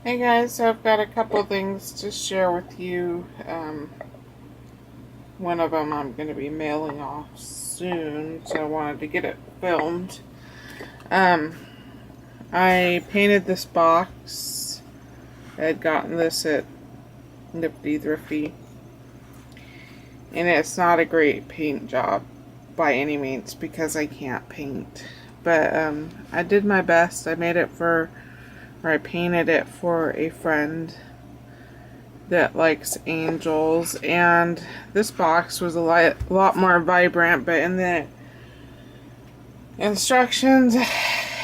Hey guys, so I've got a couple things to share with you. One of them I'm going to be mailing off soon, so I wanted to get it filmed. I painted this box. I had gotten this at Nifty Thrifty, and it's not a great paint job by any means because I can't paint. But I did my best. I painted it for a friend that likes angels, and this box was a lot more vibrant, but in the instructions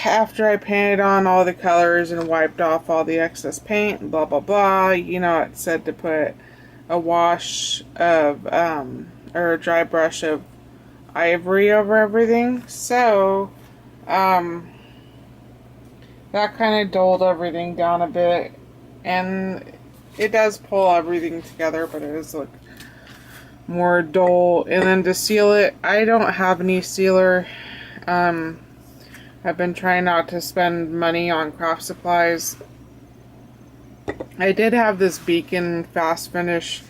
after I painted on all the colors and wiped off all the excess paint and blah blah blah, you know, it said to put a wash of or a dry brush of ivory over everything. So that kind of dulled everything down a bit, and it does pull everything together, but it is like more dull. And then to seal it, I don't have any sealer. I've been trying not to spend money on craft supplies. I did have this Beacon Fast Finish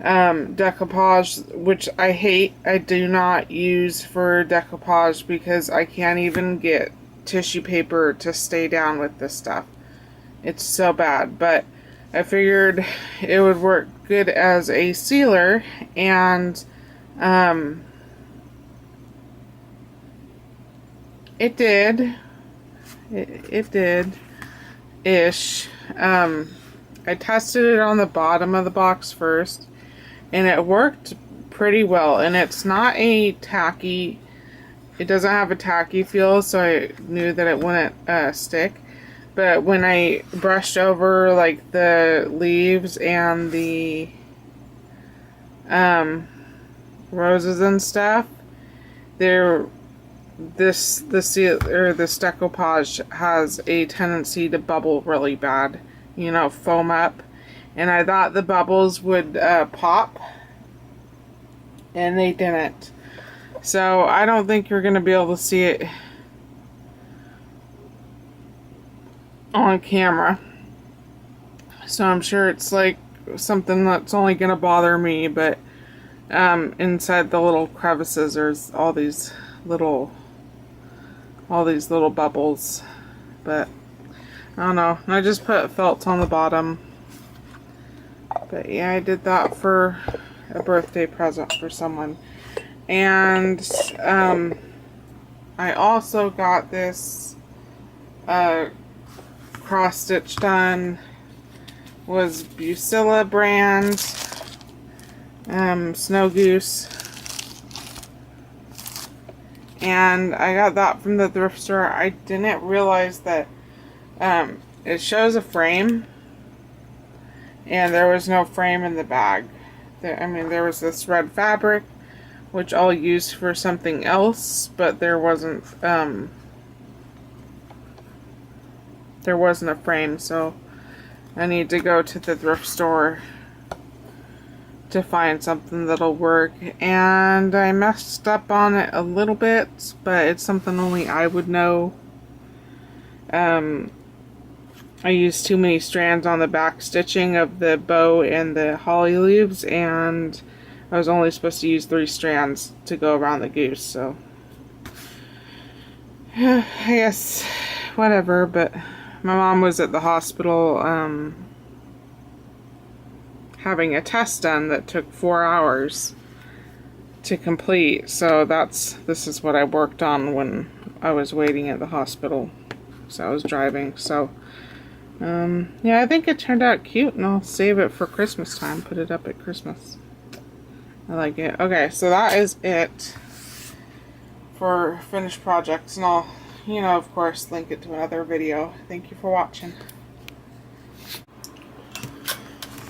decoupage, which I hate. I do not use for decoupage because I can't even get tissue paper to stay down with this stuff. It's so bad, but I figured it would work good as a sealer, and it did. It did ish. I tested it on the bottom of the box first, and it worked pretty well. And it's not a tacky. It doesn't have a tacky feel, so I knew that it wouldn't stick. But when I brushed over like the leaves and the roses and stuff, this decoupage has a tendency to bubble really bad, you know, foam up. And I thought the bubbles would pop, and they didn't. So I don't think you're going to be able to see it on camera. So I'm sure it's like something that's only going to bother me, but inside the little crevices there's all these little bubbles. But I don't know. I just put felt on the bottom. But yeah, I did that for a birthday present for someone. And I also got this cross stitch done. Was Bucilla brand Snow Goose, and I got that from the thrift store. I didn't realize that it shows a frame, and there was no frame in the bag. There was this red fabric, which I'll use for something else, but there wasn't a frame, so I need to go to the thrift store to find something that'll work. And I messed up on it a little bit, but it's something only I would know. I used too many strands on the back stitching of the bow and the holly leaves, and I was only supposed to use 3 strands to go around the goose, so I guess whatever. But my mom was at the hospital having a test done that took 4 hours to complete, so this is what I worked on when I was waiting at the hospital. So I was driving. So yeah, I think it turned out cute, and I'll save it for Christmas time. Put it up at Christmas. I like it. Okay, so that is it for finished projects, and I'll, you know, of course, link it to another video. Thank you for watching.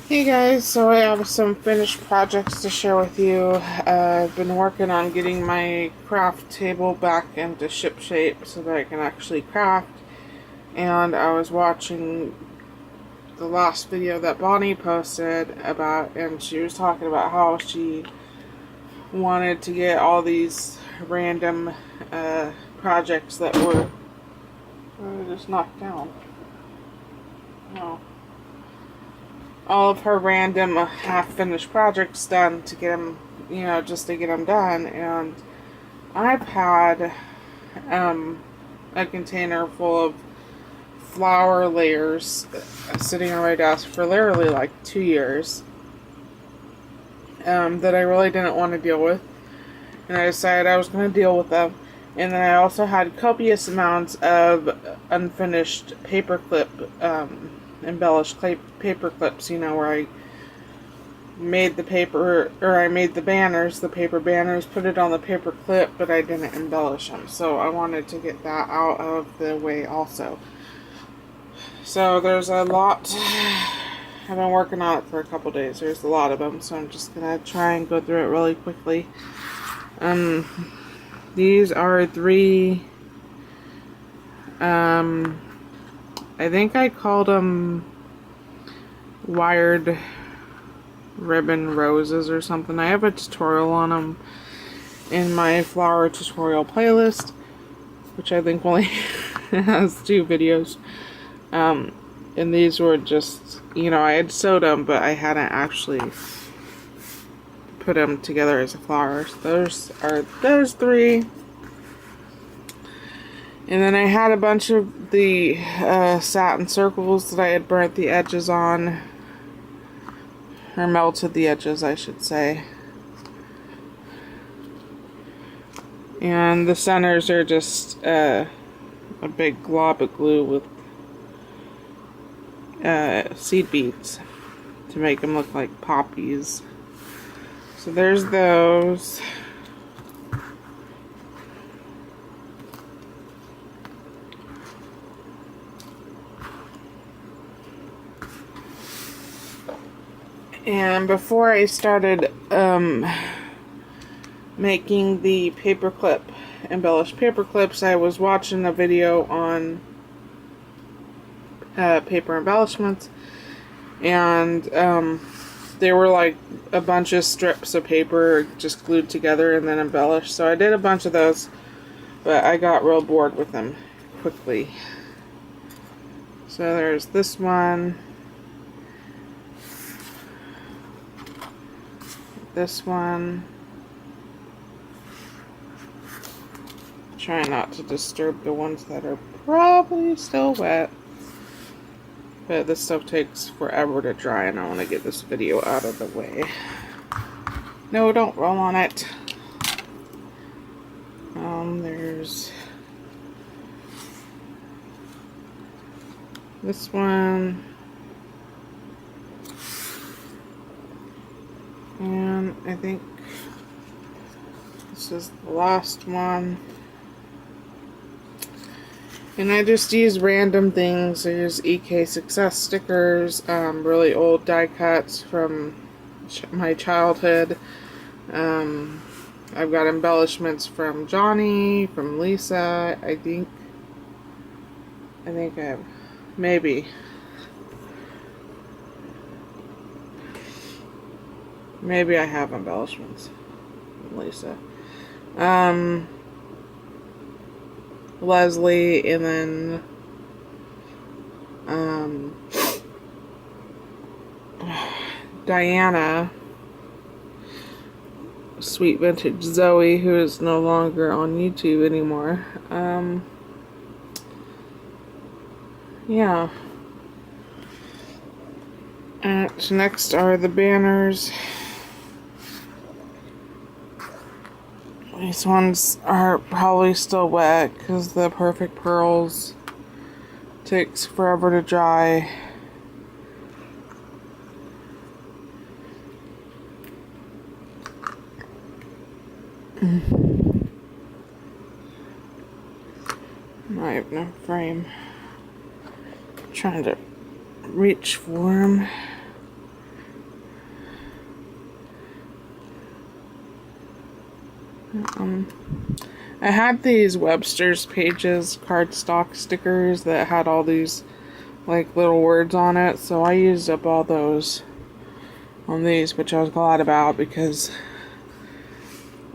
Hey guys, so I have some finished projects to share with you. I've been working on getting my craft table back into ship shape so that I can actually craft. And I was watching the last video that Bonnie posted about, and she was talking about how she wanted to get all these random projects that were just knocked down. well, all of her random half-finished projects done to get them, you know, just to get them done. And I've had a container full of flower layers sitting on my desk for literally like 2 years that I really didn't want to deal with, and I decided I was going to deal with them. And then I also had copious amounts of unfinished paperclip, embellished paper clips, you know, where I made the paper, or I made the banners, the paper banners, put it on the paper clip, but I didn't embellish them. So I wanted to get that out of the way also. So there's a lot. I've been working on it for a couple days. There's a lot of them, so I'm just gonna try and go through it really quickly. These are 3, I think I called them wired ribbon roses or something. I have a tutorial on them in my flower tutorial playlist, which I think only has 2 videos. And these were just, you know, I had sewed them, but I hadn't actually put them together as a flower. So those are those 3. And then I had a bunch of the satin circles that I had burnt the edges on, or melted the edges, I should say. And the centers are just a big glob of glue with seed beads to make them look like poppies. So there's those. And before I started making the paperclip, embellished paper clips, I was watching a video on paper embellishments, and they were like a bunch of strips of paper just glued together and then embellished. So I did a bunch of those, but I got real bored with them quickly. So there's this one, this one. Try not to disturb the ones that are probably still wet. But this stuff takes forever to dry, and I want to get this video out of the way. No, don't roll on it. There's this one. And I think this is the last one. And I just use random things. There's EK Success stickers, really old die cuts from my childhood. I've got embellishments from Jonnie, from Lisa. I think I have, maybe I have embellishments from Lisa. Leslie, and then Diana, Sweet Vintage Zoe, who is no longer on YouTube anymore. Yeah. And next are the banners. These ones are probably still wet because the Perfect Pearls takes forever to dry. I have no frame. I'm trying to reach for them. I had these Webster's Pages cardstock stickers that had all these like little words on it, so I used up all those on these, which I was glad about because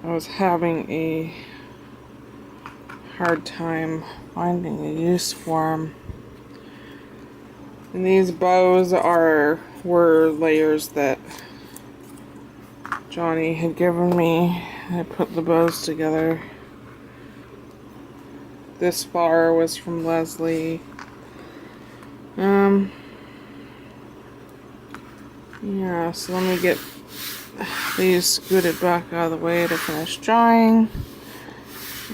I was having a hard time finding a use for them. And these bows were layers that Jonnie had given me. I put the bows together. This flower was from Leslie. Yeah, so let me get these scooted back out of the way to finish drying.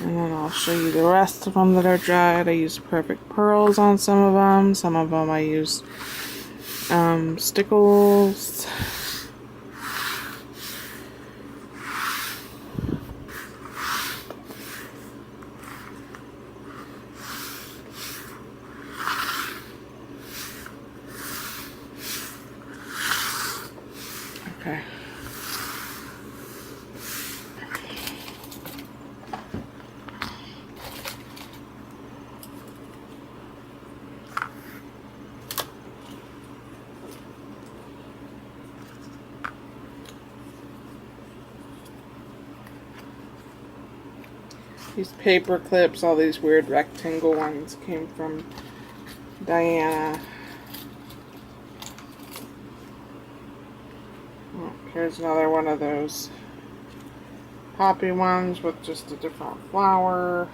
And then I'll show you the rest of them that are dried. I used perfect pearls on some of them. Some of them I used stickles. Okay. These paper clips, all these weird rectangle ones, came from Diana. Oh, here's another one of those poppy ones with just a different flower.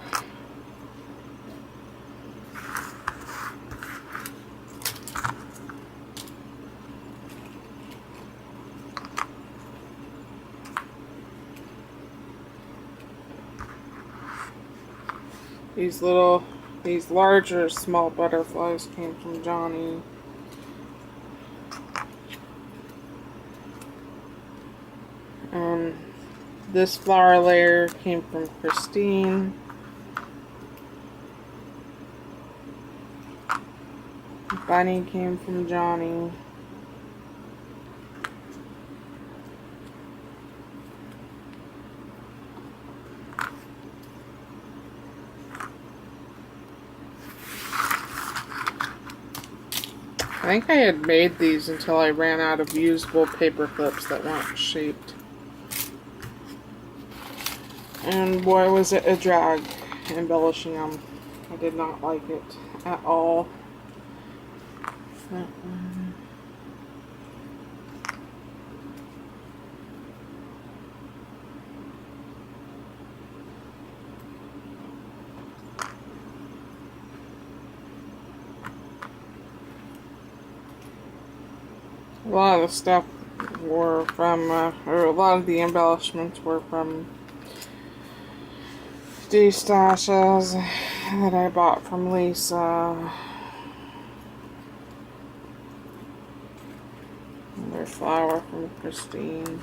These larger small butterflies came from Jonnie. This flower layer came from Christine. Bunny came from Jonnie. I think I had made these until I ran out of usable paper clips that weren't shaped. And boy, was it a drag embellishing them. I did not like it at all. A lot of the stuff were from, or a lot of the embellishments were from these stashes that I bought from Lisa. Another flower from Christine.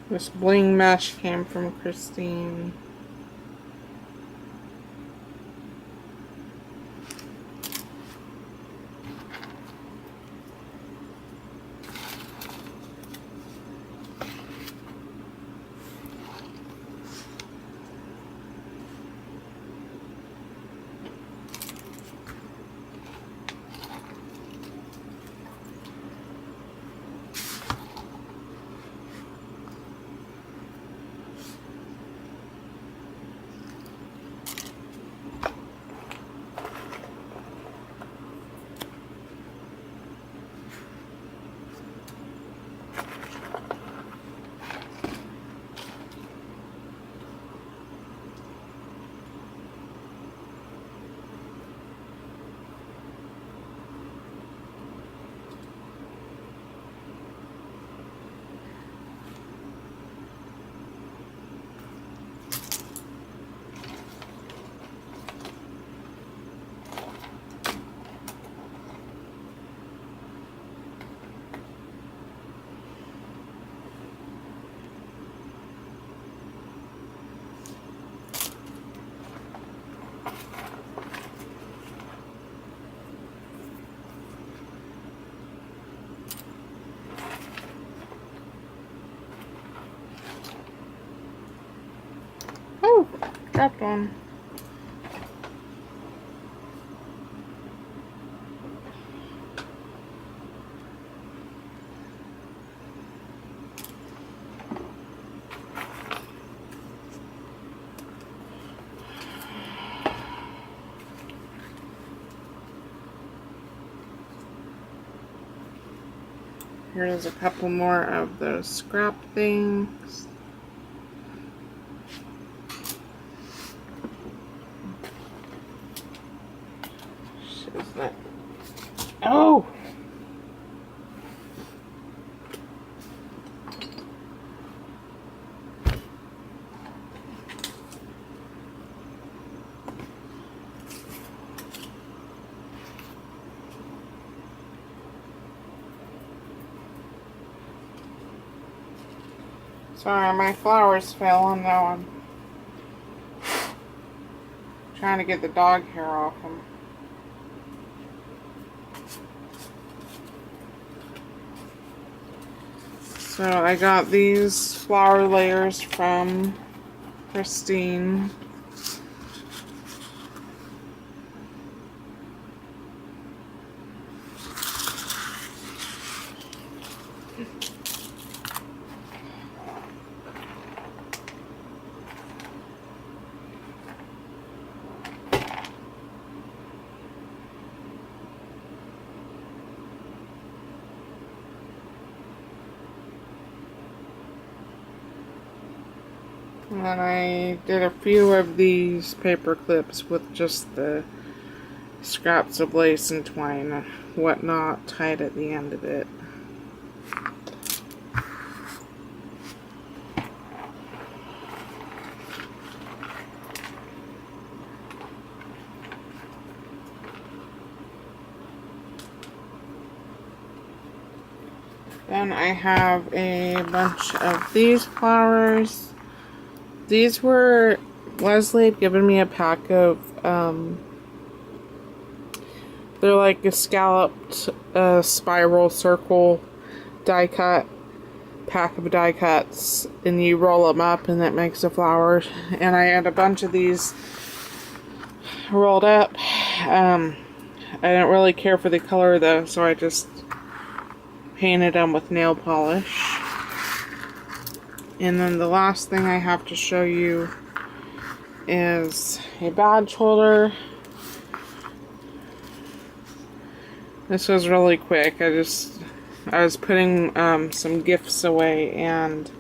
This bling mesh came from Christine. dropped one. Here's a couple more of those scrap things. Oh! Sorry, my flowers fell and now I'm trying to get the dog hair off them. So I got these flower layers from Christine. And then I did a few of these paper clips with just the scraps of lace and twine and whatnot tied at the end of it. Then I have a bunch of these flowers. These were, Leslie had given me a pack of, they're like a scalloped spiral circle die cut, pack of die cuts, and you roll them up and that makes a flower. And I had a bunch of these rolled up. I didn't really care for the color though, so I just painted them with nail polish. And then the last thing I have to show you is a badge holder. This was really quick. I was putting some gifts away, and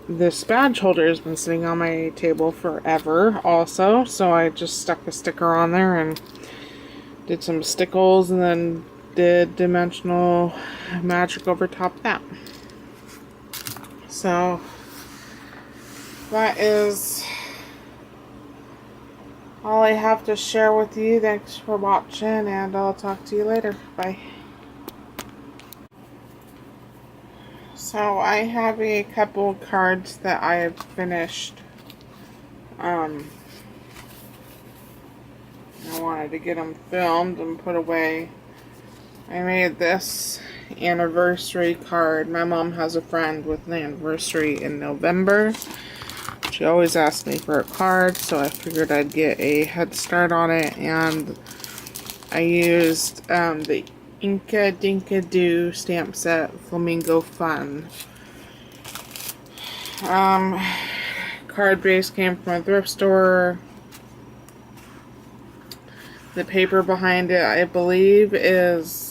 this badge holder has been sitting on my table forever also, so I just stuck a sticker on there and did some stickles and then did dimensional magic over top of that. So that is all I have to share with you. Thanks for watching, and I'll talk to you later. Bye. So I have a couple cards that I have finished. I wanted to get them filmed and put away. I made this anniversary card. My mom has a friend with an anniversary in November. She always asks me for a card, so I figured I'd get a head start on it, and I used the Inka Dinka Doo stamp set Flamingo Fun. Card base came from a thrift store. The paper behind it, I believe, is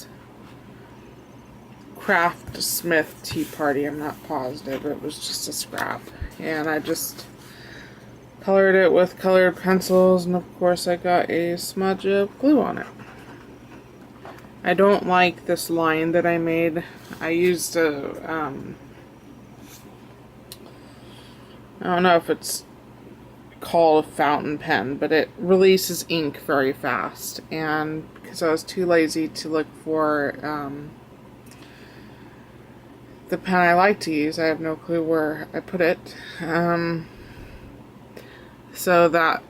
Craft Smith Tea Party. I'm not positive. It was just a scrap. And I just colored it with colored pencils, and of course I got a smudge of glue on it. I don't like this line that I made. I used a, I don't know if it's called a fountain pen, but it releases ink very fast, and because I was too lazy to look for the pen I like to use, I have no clue where I put it. So that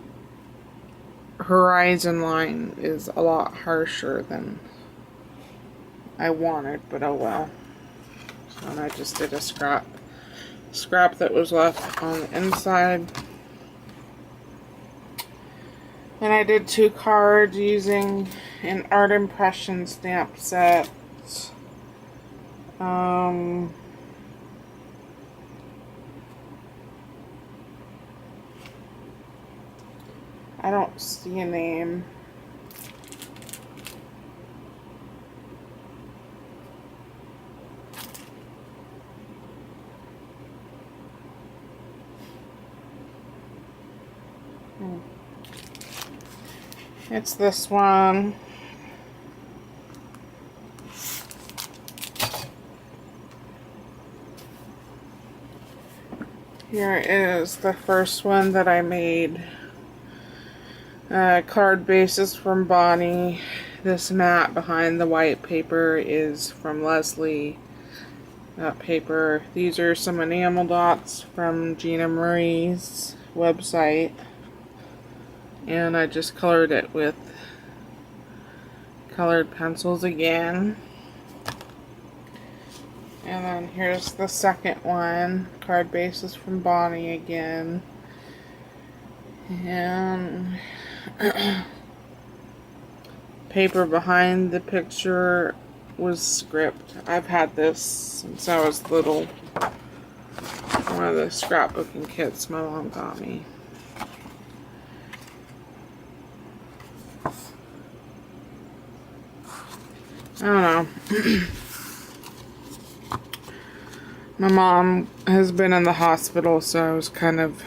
horizon line is a lot harsher than I wanted, but oh well. So, and I just did a scrap that was left on the inside. And I did 2 cards using an art impression stamp set. I don't see a name. It's this one. Here is the first one that I made. Card bases from Bonnie. This mat behind the white paper is from Leslie. That paper. These are some enamel dots from Gina Marie's website. And I just colored it with colored pencils again. And then here's the second one. Card bases from Bonnie again. And paper behind the picture was script. I've had this since I was little. One of the scrapbooking kits my mom got me. I don't know. My mom has been in the hospital, so I was kind of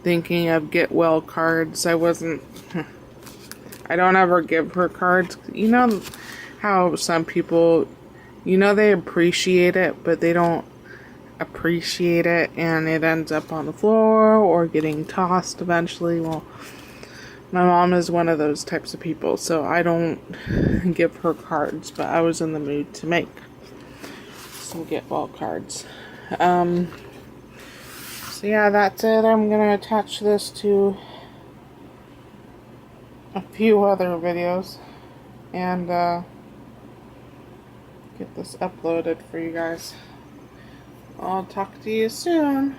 thinking of get well cards. I don't ever give her cards. You know how some people, they appreciate it, but they don't appreciate it, and it ends up on the floor or getting tossed eventually. Well, my mom is one of those types of people, so I don't give her cards, but I was in the mood to make some get well cards. So yeah, that's it. I'm gonna attach this to a few other videos and get this uploaded for you guys. I'll talk to you soon.